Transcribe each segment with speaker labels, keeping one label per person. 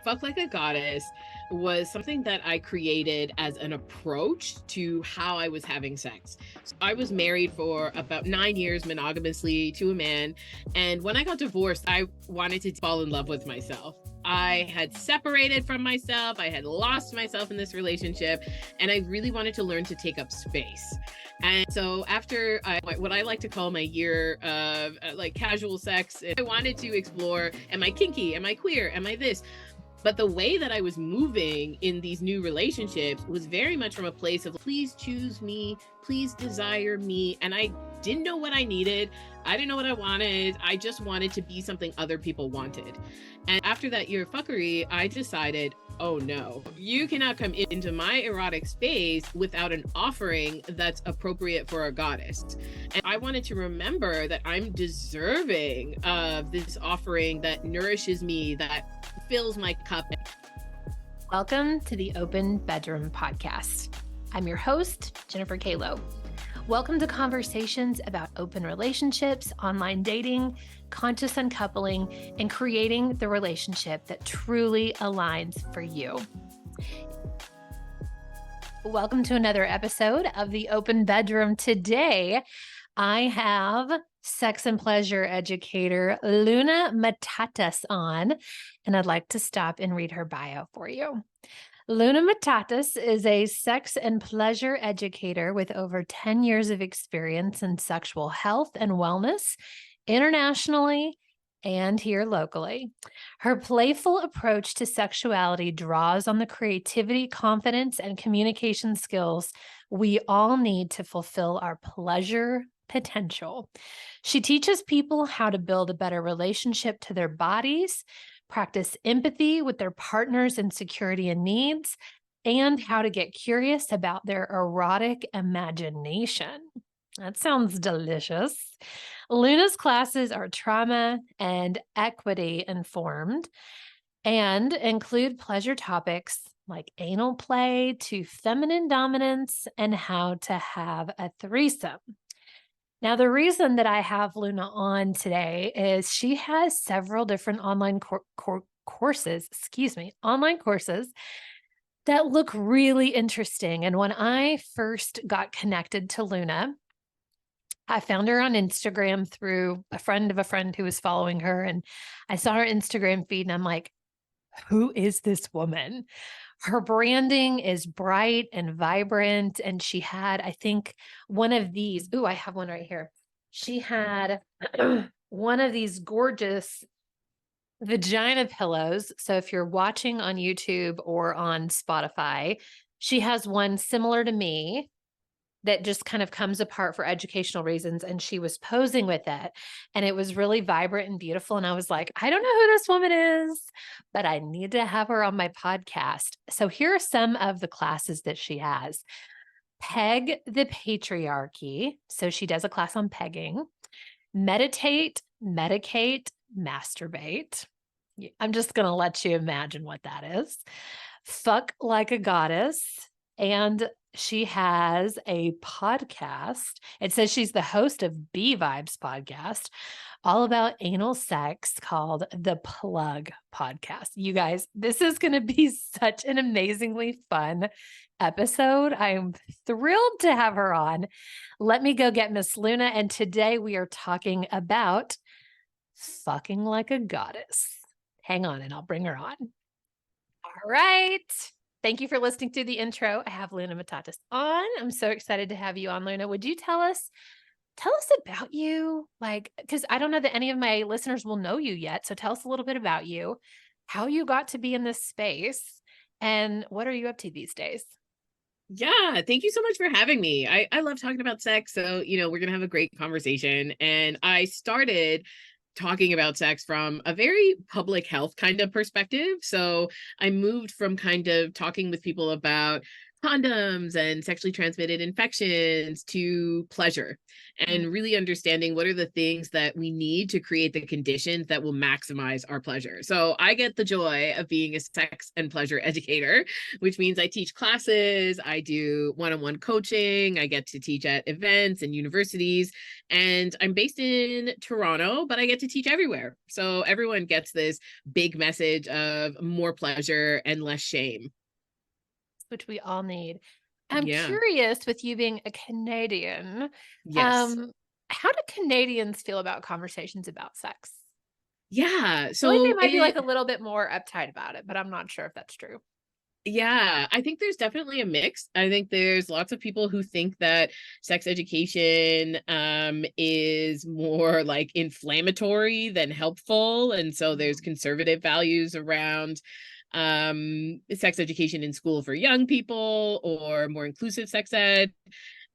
Speaker 1: Fuck Like a Goddess was something that I created as an approach to how I was having sex. So I was married for about 9 years monogamously to a man. And when I got divorced, I wanted to fall in love with myself. I had separated from myself. I had lost myself in this relationship. And I really wanted to learn to take up space. And so after what I like to call my year of like casual sex, I wanted to explore, am I kinky? Am I queer? Am I this? But the way that I was moving in these new relationships was very much from a place of please choose me, please desire me. And I didn't know what I needed. I didn't know what I wanted. I just wanted to be something other people wanted. And after that year of fuckery, I decided, oh no, you cannot come into my erotic space without an offering that's appropriate for a goddess. And I wanted to remember that I'm deserving of this offering that nourishes me, that fills my cup.
Speaker 2: Welcome to the Open Bedroom Podcast. I'm your host, Jennifer Kalo. Welcome to conversations about open relationships, online dating, conscious uncoupling, and creating the relationship that truly aligns for you. Welcome to another episode of the Open Bedroom. Today, I have sex and pleasure educator Luna Matatas on, and I'd like to stop and read her bio for you. Luna Matatas is a sex and pleasure educator with over 10 years of experience in sexual health and wellness, internationally and here locally. Her playful approach to sexuality draws on the creativity, confidence, and communication skills we all need to fulfill our pleasure potential. She teaches people how to build a better relationship to their bodies, practice empathy with their partners' insecurity and needs, and how to get curious about their erotic imagination. That sounds delicious. Luna's classes are trauma and equity informed and include pleasure topics like anal play to feminine dominance and how to have a threesome. Now, the reason that I have Luna on today is she has several different online courses that look really interesting. And when I first got connected to Luna, I found her on Instagram through a friend of a friend who was following her. And I saw her Instagram feed and I'm like, who is this woman? Her branding is bright and vibrant. And she had, I think, one of these. Ooh, I have one right here. She had one of these gorgeous vagina pillows. So if you're watching on YouTube or on Spotify, she has one similar to me that just kind of comes apart for educational reasons. And she was posing with it and it was really vibrant and beautiful. And I was like, I don't know who this woman is, but I need to have her on my podcast. So here are some of the classes that she has. Peg the patriarchy. So she does a class on pegging. Meditate, medicate, masturbate. I'm just going to let you imagine what that is. Fuck Like a Goddess. And she has a podcast. It says she's the host of B Vibes podcast, all about anal sex, called the Plug Podcast. You guys, this is going to be such an amazingly fun episode. I'm thrilled to have her on. Let me go get Miss Luna. And today we are talking about fucking like a goddess. Hang on and I'll bring her on. All right. Thank you for listening to the intro. I have Luna Matatas on. I'm so excited to have you on, Luna. Would you tell us about you? Like, because I don't know that any of my listeners will know you yet. So tell us a little bit about you, how you got to be in this space, and what are you up to these days?
Speaker 1: Yeah, thank you so much for having me. I love talking about sex. So, we're going to have a great conversation. And I started talking about sex from a very public health kind of perspective. So I moved from kind of talking with people about condoms and sexually transmitted infections to pleasure,
Speaker 2: Mm.
Speaker 1: and really understanding what are the things that we need to create the conditions that will maximize our pleasure. So I get the joy of being a sex and pleasure educator, which means I teach classes, I do one-on-one coaching, I get to teach at events and universities, and I'm based in Toronto, but I get to teach everywhere. So everyone gets this big message of more pleasure and less shame.
Speaker 2: Which we all need. I'm
Speaker 1: Yeah.
Speaker 2: curious, with you being a Canadian,
Speaker 1: Yes.
Speaker 2: um, how do Canadians feel about conversations about sex?
Speaker 1: Yeah.
Speaker 2: I feel like they
Speaker 1: So
Speaker 2: might be like
Speaker 1: it
Speaker 2: a little bit more uptight about it, but I'm not sure if that's true.
Speaker 1: Yeah, I think there's definitely a mix. I think there's lots of people who think that sex education is more like inflammatory than helpful. And so there's
Speaker 2: Mm.
Speaker 1: conservative values around sex education in school for young people, or more inclusive sex ed.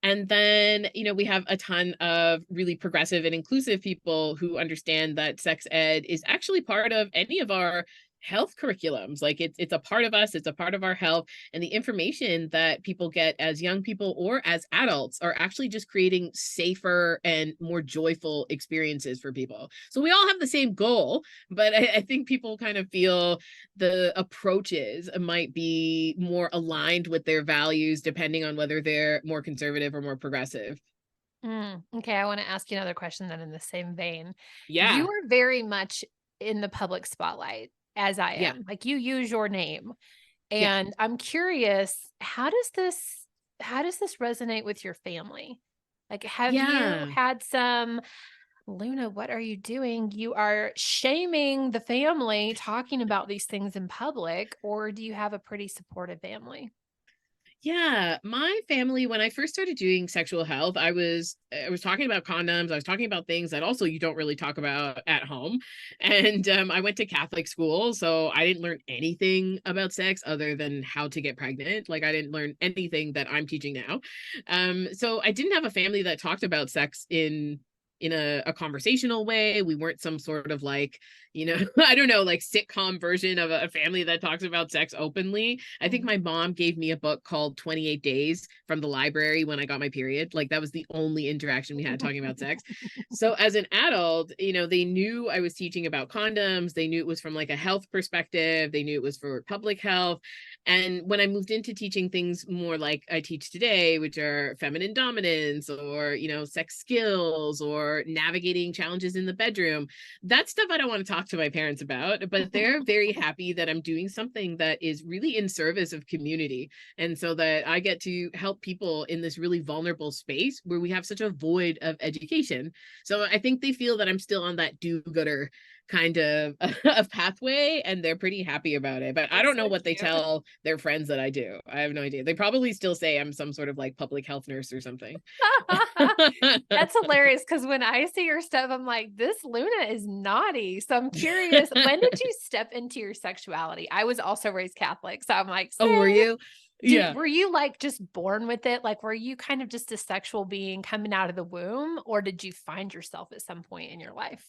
Speaker 1: And then, we have a ton of really progressive and inclusive people who understand that sex ed is actually part of any of our health curriculums. Like it's a part of us, it's a part of our health. And the information that people get as young people or as adults are actually just creating safer and more joyful experiences for people. So we all have the same goal, but I think people kind of feel the approaches might be more aligned with their values depending on whether they're more conservative or more progressive.
Speaker 2: Okay, I want to ask you another question then in the same vein. You
Speaker 1: Yeah.
Speaker 2: are very much in the public spotlight, as I
Speaker 1: Yeah.
Speaker 2: am. Like, you use your name.
Speaker 1: Yeah.
Speaker 2: And I'm curious, how does this resonate with your family? Like, have you
Speaker 1: Yeah.
Speaker 2: had some, Luna, what are you doing? You are shaming the family talking about these things in public, or do you have a pretty supportive family?
Speaker 1: Yeah, my family, when I first started doing sexual health, I was talking about condoms, I was talking about things that also you don't really talk about at home. And I went to Catholic school, so I didn't learn anything about sex other than how to get pregnant. Like I didn't learn anything that I'm teaching now. So I didn't have a family that talked about sex in a conversational way. We weren't some sort of like, I don't know, like sitcom version of a family that talks about sex openly. I think
Speaker 2: Mhm.
Speaker 1: my mom gave me a book called 28 Days from the library when I got my period. Like that was the only interaction we had talking about sex. So as an adult, they knew I was teaching about condoms. They knew it was from like a health perspective. They knew it was for public health. And when I moved into teaching things more like I teach today, which are feminine dominance or, sex skills or navigating challenges in the bedroom, that stuff I don't want to talk to my parents about, but they're very happy that I'm doing something that is really in service of community. And so that I get to help people in this really vulnerable space where we have such a void of education. So I think they feel that I'm still on that do-gooder kind of a pathway, and they're pretty happy about it. But I
Speaker 2: That's
Speaker 1: don't know
Speaker 2: so
Speaker 1: what they
Speaker 2: cute.
Speaker 1: tell their friends that I do. I have no idea. They probably still say I'm some sort of like public health nurse or something.
Speaker 2: That's hilarious because when I see your stuff, I'm like, this Luna is naughty. So I'm curious, when did you step into your sexuality? I was also raised Catholic. So I'm like,
Speaker 1: Oh, were
Speaker 2: same.
Speaker 1: you? Yeah.
Speaker 2: Were you like just born with it? Like, were you kind of just a sexual being coming out of the womb, or did you find yourself at some point in your life?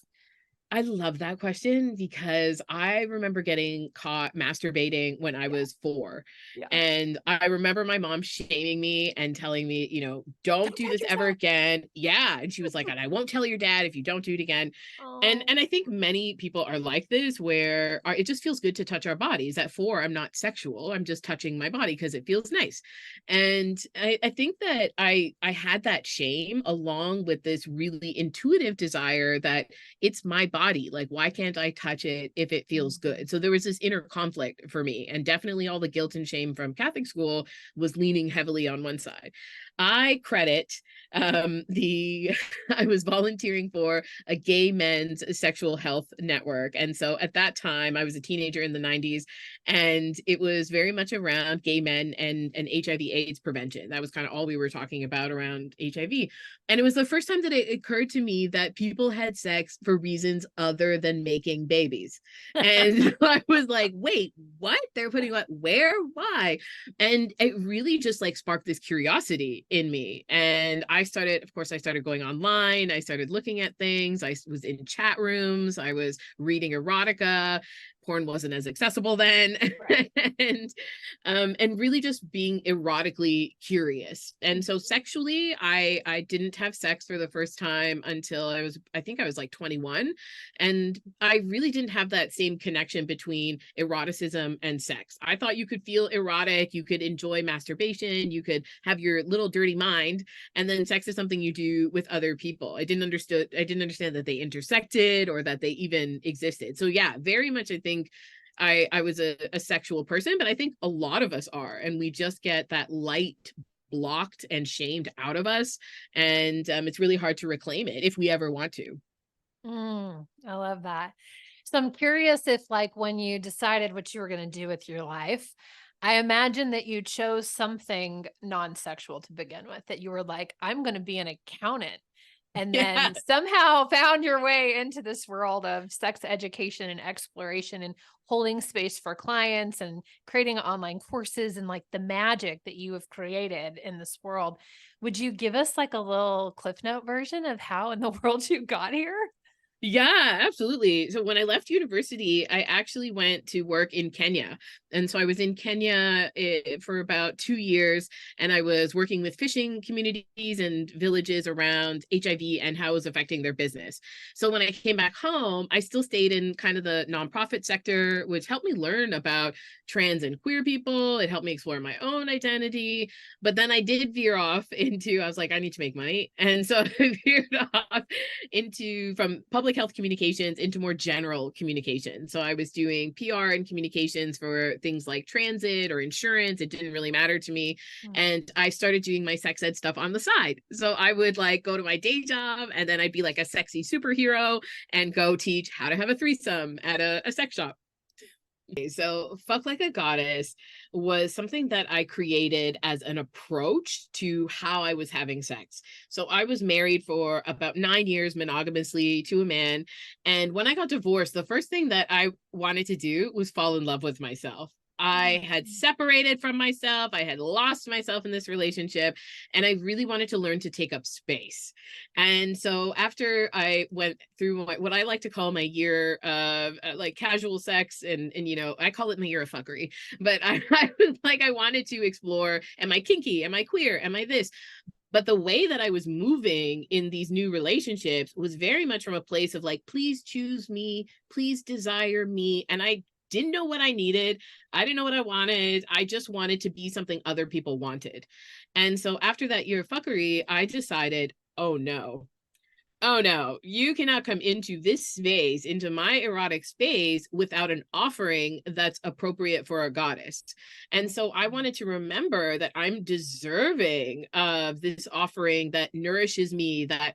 Speaker 1: I love that question because I remember getting caught masturbating when I
Speaker 2: Yeah.
Speaker 1: was 4.
Speaker 2: Yeah.
Speaker 1: And I remember my mom shaming me and telling me, don't
Speaker 2: Don't
Speaker 1: do
Speaker 2: touch
Speaker 1: this ever
Speaker 2: yourself.
Speaker 1: again. Yeah. And she was like, and I won't tell your dad if you don't do it again. And
Speaker 2: Oh.
Speaker 1: I think many people are like this, where it just feels good to touch our bodies. At 4, I'm not sexual. I'm just touching my body because it feels nice. And I think that I had that shame along with this really intuitive desire that it's my body. Like, why can't I touch it if it feels
Speaker 2: Mhm.
Speaker 1: good? So there was this inner conflict for me. And definitely all the guilt and shame from Catholic school was leaning heavily on one side. I credit the I was volunteering for a gay men's sexual health network. And so at that time, I was a teenager in the 90s, and it was very much around gay men and HIV/AIDS prevention. That was kind of all we were talking about around HIV. And it was the first time that it occurred to me that people had sex for reasons other than making babies. And I was like, wait, what? They're putting what? Where? Why? And it really just like sparked this curiosity in me. And I started going online. I started looking at things. I was in chat rooms. I was reading erotica, porn wasn't as accessible then.
Speaker 2: Right.
Speaker 1: And really just being erotically curious. And so sexually, I didn't have sex for the first time until I think I was like 21. And I really didn't have that same connection between eroticism and sex. I thought you could feel erotic, you could enjoy masturbation, you could have your little dirty mind, and then sex is something you do with other people. I didn't understand that they intersected or that they even existed. So yeah, very much I think I was a sexual person, but I think a lot of us are, and we just get that light blocked and shamed out of us, and it's really hard to reclaim it if we ever want to.
Speaker 2: I love that. So I'm curious if, like, when you decided what you were going to do with your life, I imagine that you chose something non-sexual to begin with, that you were like, I'm going to be an accountant. And
Speaker 1: Yeah.
Speaker 2: then somehow found your way into this world of sex education and exploration and holding space for clients and creating online courses and like the magic that you have created in this world. Would you give us like a little Cliff Note version of how in the world you got here?
Speaker 1: Yeah, absolutely. So when I left university, I actually went to work in Kenya. And so I was in Kenya for about 2 years, and I was working with fishing communities and villages around HIV and how it was affecting their business. So when I came back home, I still stayed in kind of the nonprofit sector, which helped me learn about trans and queer people. It helped me explore my own identity. But then I did veer off into, I was like, I need to make money. And so I veered off into from public health communications into more general communication. So I was doing PR and communications for things like transit or insurance. It didn't really matter to me.
Speaker 2: Mm.
Speaker 1: And I started doing my sex ed stuff on the side. So I would like go to my day job, and then I'd be like a sexy superhero and go teach how to have a threesome at a sex shop. Okay, so Fuck Like a Goddess was something that I created as an approach to how I was having sex. So I was married for about 9 years monogamously to a man. And when I got divorced, the first thing that I wanted to do was fall in love with myself. I had
Speaker 2: Mm.
Speaker 1: separated from myself. I had lost myself in this relationship, and I really wanted to learn to take up space. And so after I went through what I like to call my year of like casual sex, and I call it my year of fuckery, but I was like, I wanted to explore, am I kinky? Am I queer? Am I this? But the way that I was moving in these new relationships was very much from a place of like, please choose me, please desire me. And I didn't know what I needed. I didn't know what I wanted. I just wanted to be something other people wanted. And so after that year of fuckery, I decided, oh no, oh no, you cannot come into this space, into my erotic space, without an offering that's appropriate for a goddess. And so I wanted to remember that I'm deserving of this offering that nourishes me, that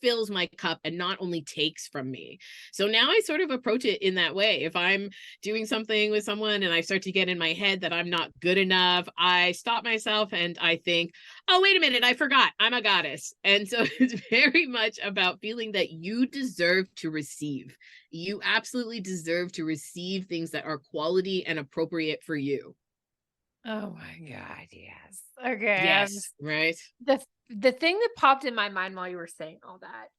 Speaker 1: fills my cup and not only takes from me. So now I sort of approach it in that way. If I'm doing something with someone and I start to get in my head that I'm not good enough, I stop myself and I think, oh, wait a minute, I forgot, I'm a goddess. And so it's very much about feeling that you deserve to receive. You absolutely deserve to receive things that are quality and appropriate for you.
Speaker 2: Oh my God, yes. Okay.
Speaker 1: Yes, right.
Speaker 2: The thing that popped in my mind while you were saying all that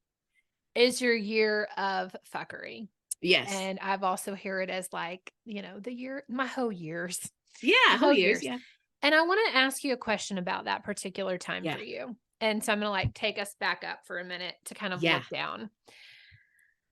Speaker 2: is your year of fuckery.
Speaker 1: Yes.
Speaker 2: And I've also hear it as like, the year, my whole years,
Speaker 1: Yeah,
Speaker 2: my
Speaker 1: whole
Speaker 2: whole
Speaker 1: years.
Speaker 2: years.
Speaker 1: Yeah.
Speaker 2: And I want to ask you a question about that particular time
Speaker 1: Yeah.
Speaker 2: for you. And so I'm going to like take us back up for a minute to kind of
Speaker 1: Yeah.
Speaker 2: look down.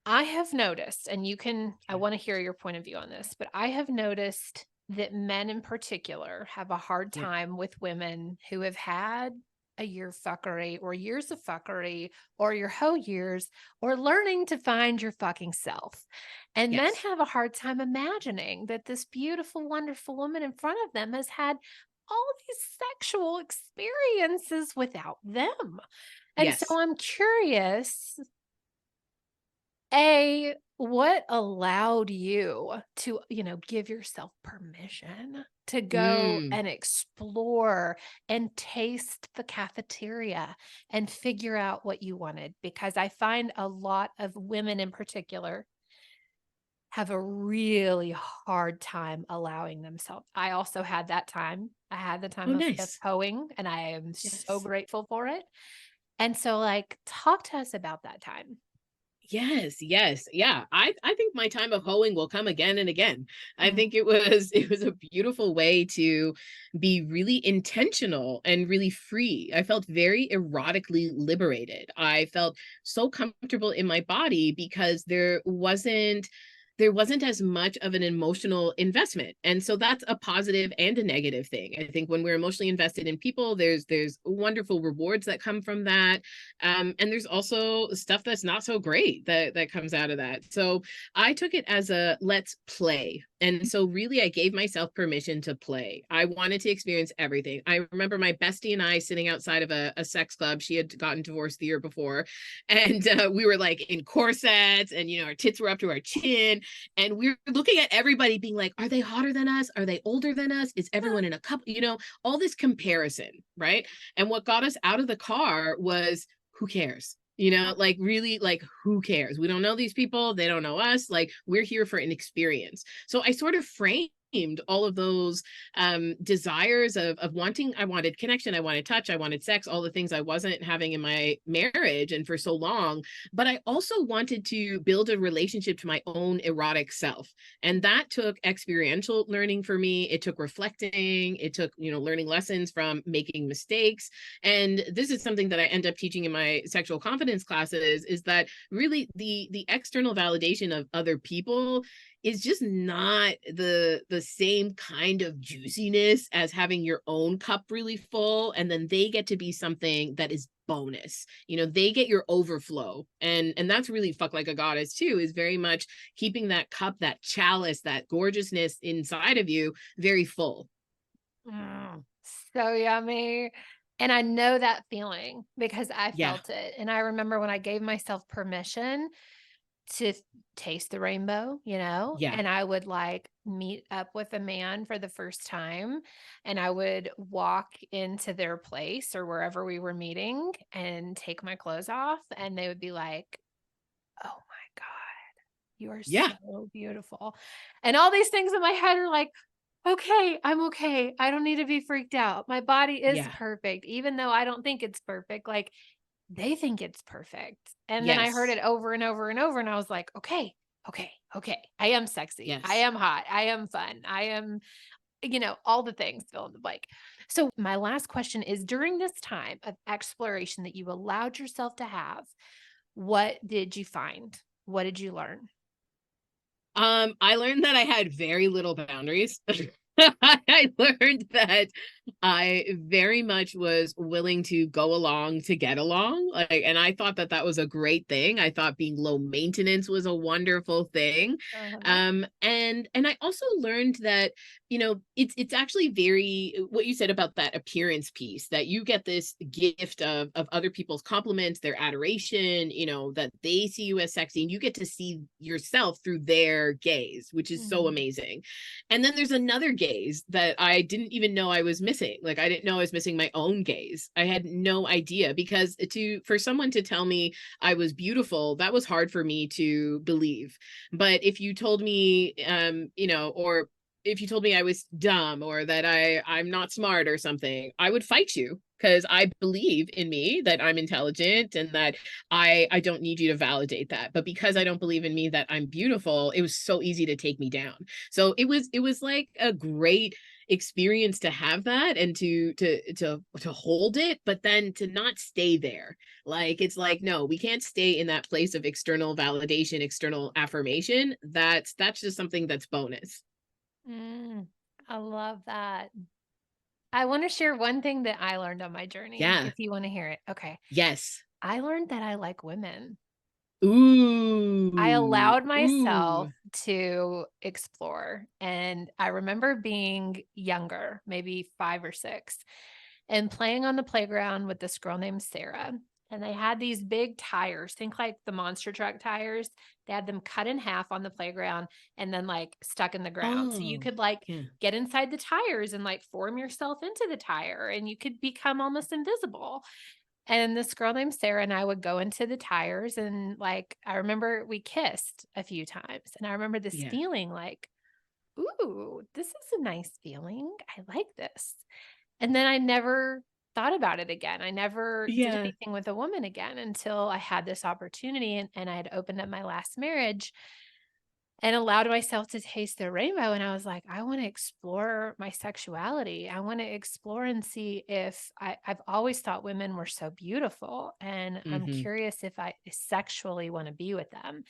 Speaker 2: I have noticed, and I
Speaker 1: Yeah.
Speaker 2: want to hear your point of view on this, but I have noticed that men in particular have a hard
Speaker 1: Yeah.
Speaker 2: time with women who have had a year of fuckery or years of fuckery or your whole years or learning to find your fucking self. And men
Speaker 1: Yes.
Speaker 2: have a hard time imagining that this beautiful, wonderful woman in front of them has had all these sexual experiences without them. And so
Speaker 1: Yes.
Speaker 2: I'm curious, what allowed you to, give yourself permission to go
Speaker 1: Mm.
Speaker 2: and explore and taste the cafeteria and figure out what you wanted? Because I find a lot of women in particular have a really hard time allowing themselves. I also had that time. I had the
Speaker 1: Oh,
Speaker 2: time of fifth
Speaker 1: nice.
Speaker 2: hoeing, and I am so
Speaker 1: Yes.
Speaker 2: grateful for it. And so, like, talk to us about that time.
Speaker 1: Yes, yes. Yeah. I think my time of hoeing will come again and again. I
Speaker 2: Mm.
Speaker 1: think it was a beautiful way to be really intentional and really free. I felt very erotically liberated. I felt so comfortable in my body because there wasn't as much of an emotional investment. And so that's a positive and a negative thing. I think when we're emotionally invested in people, there's wonderful rewards that come from that. And there's also stuff that's not so great that comes out of that. So I took it as a let's play. And so really I gave myself permission to play. I wanted to experience everything. I remember my bestie and I sitting outside of a sex club. She had gotten divorced the year before. And we were like in corsets and, our tits were up to our chin. And we were looking at everybody being like, are they hotter than us? Are they older than us? Is everyone in a couple? All this comparison, right? And what got us out of the car was, who cares? Like really, like, who cares? We don't know these people. They don't know us. Like, we're here for an experience. So I sort of framed all of those desires of wanting. I wanted connection, I wanted touch, I wanted sex, all the things I wasn't having in my marriage and for so long. But I also wanted to build a relationship to my own erotic self, and that took experiential learning for me. It took reflecting, it took learning lessons from making mistakes. And this is something that I end up teaching in my sexual confidence classes, is that really the external validation of other people is just not the same kind of juiciness as having your own cup really full, and then they get to be something that is bonus. They get your overflow, and that's really fuck like a goddess too, is very much keeping that cup, that chalice, that gorgeousness inside of you very full.
Speaker 2: Mm, so yummy. And I know that feeling because I
Speaker 1: Yeah.
Speaker 2: felt it. And I remember when I gave myself permission to taste the rainbow,
Speaker 1: Yeah.
Speaker 2: and I would like meet up with a man for the first time, and I would walk into their place or wherever we were meeting and take my clothes off, and they would be like, "Oh my God, you are
Speaker 1: Yeah.
Speaker 2: so beautiful." And all these things in my head are like, "Okay, I'm okay. I don't need to be freaked out. My body is
Speaker 1: Yeah.
Speaker 2: perfect, even though I don't think it's perfect." Like, they think it's perfect. And then I heard
Speaker 1: Yes.
Speaker 2: it over and over and over, and I was like, "Okay, okay, okay. I am sexy. I
Speaker 1: Yes.
Speaker 2: am hot. I am fun. I am," all the things, fill in the blank. So my last question is, during this time of exploration that you allowed yourself to have, what did you find? What did you learn?
Speaker 1: I learned that I had very little boundaries. I learned that I very much was willing to go along to get along. Like, and I thought that that was a great thing. I thought being low maintenance was a wonderful thing.
Speaker 2: Uh-huh.
Speaker 1: And I also learned that, it's actually very what you said about that appearance piece, that you get this gift of other people's compliments, their adoration, that they see you as sexy, and you get to see yourself through their gaze, which is so
Speaker 2: Mhm.
Speaker 1: amazing. And then there's another gaze that I didn't even know I was missing. Like, I didn't know I was missing my own gaze. I had no idea, because for someone to tell me I was beautiful, that was hard for me to believe. But if you told me, or if you told me I was dumb, or that I'm not smart or something, I would fight you, because I believe in me that I'm intelligent and that I don't need you to validate that. But because I don't believe in me that I'm beautiful, it was so easy to take me down. So it was like a great experience to have that, and to hold it, but then to not stay there. Like, it's like, no, we can't stay in that place of external validation, external affirmation. That's just something that's bonus.
Speaker 2: Mm, I love that. I want to share one thing that I learned on my journey,
Speaker 1: Yeah.
Speaker 2: if you want to hear it. Okay.
Speaker 1: Yes.
Speaker 2: I learned that I like women. I
Speaker 1: Ooh.
Speaker 2: allowed myself
Speaker 1: Ooh.
Speaker 2: to explore, and I remember being younger, maybe 5 or 6, and playing on the playground with this girl named Sarah, and they had these big tires, think like the monster truck tires. They had them cut in half on the playground and then, like, stuck in the ground, so you
Speaker 1: Oh.
Speaker 2: could, like,
Speaker 1: Yeah.
Speaker 2: get inside the tires and, like, form yourself into the tire, and you could become almost invisible. And this girl named Sarah and I would go into the tires, and, like, I remember we kissed a few times, and I remember this
Speaker 1: Yeah.
Speaker 2: feeling like, "Ooh, this is a nice feeling. I like this." And then I never thought about it again. I never did
Speaker 1: Yeah.
Speaker 2: anything with a woman again until I had this opportunity, and I had opened up my last marriage and allowed myself to taste the rainbow. And I was like, I want to explore my sexuality. I want to explore and see if I've always thought women were so beautiful. And I'm
Speaker 1: Mhm.
Speaker 2: curious if I sexually want to be with them.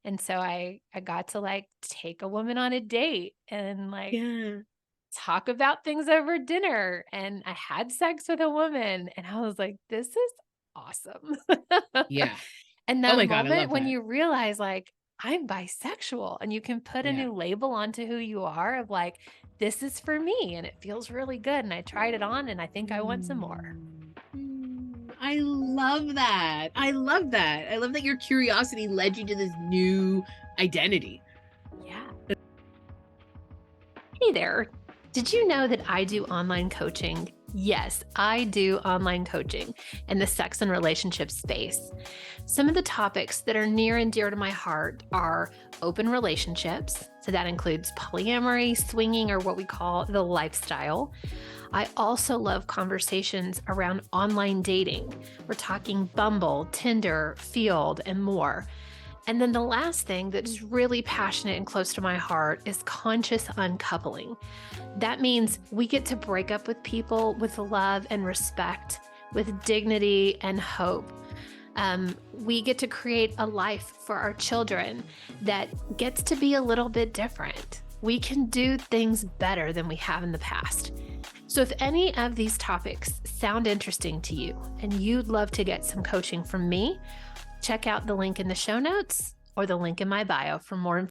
Speaker 2: And so I got to like take a woman on a date and like
Speaker 1: Yeah.
Speaker 2: talk about things over dinner. And I had sex with a woman. And I was like, this is awesome.
Speaker 1: Yeah.
Speaker 2: And
Speaker 1: Oh
Speaker 2: that
Speaker 1: my God, I
Speaker 2: moment
Speaker 1: love
Speaker 2: when
Speaker 1: that.
Speaker 2: you realize, like, I'm bisexual and you can put a
Speaker 1: Yeah.
Speaker 2: new label onto who you are of like, this is for me and it feels really good. And I tried it on and I think I want some more.
Speaker 1: I love that. I love that. I love that your curiosity led you to this new identity.
Speaker 2: Yeah. Hey there. Did you know that I do online coaching? Yes, I do online coaching in the sex and relationship space. Some of the topics that are near and dear to my heart are open relationships. So that includes polyamory, swinging, or what we call the lifestyle. I also love conversations around online dating. We're talking Bumble, Tinder, Field, and more. And then the last thing that is really passionate and close to my heart is conscious uncoupling. That means we get to break up with people with love and respect, with dignity and hope. We get to create a life for our children that gets to be a little bit different. We can do things better than we have in the past. So, if any of these topics sound interesting to you and you'd love to get some coaching from me, check out the link in the show notes or the link in my bio for more information.